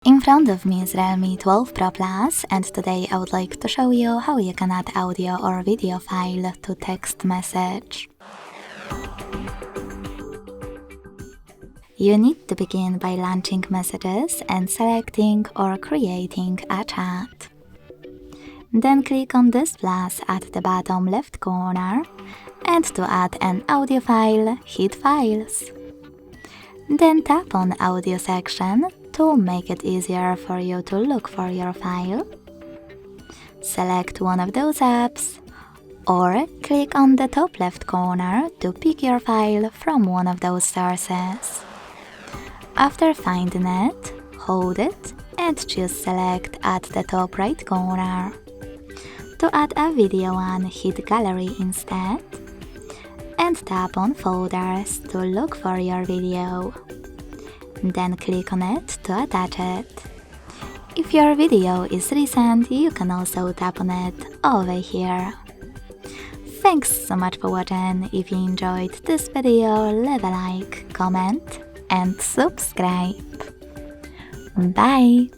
In front of me is Realme 12 Pro Plus, and today I would like to show you how you can add audio or video file to text message. You need to begin by launching messages and selecting or creating a chat. Then click on this plus at the bottom left corner, and to add an audio file, hit Files. Then tap on Audio section to make it easier for you to look for your file. Select one of those apps, or click on the top left corner to pick your file from one of those sources. After finding it, hold it and choose Select at the top right corner. To add a video one, hit Gallery instead, and tap on Folders to look for your video. Then click on it to attach it. If your video is recent, you can also tap on it over here. Thanks so much for watching. If you enjoyed this video, leave a like, comment and subscribe. Bye!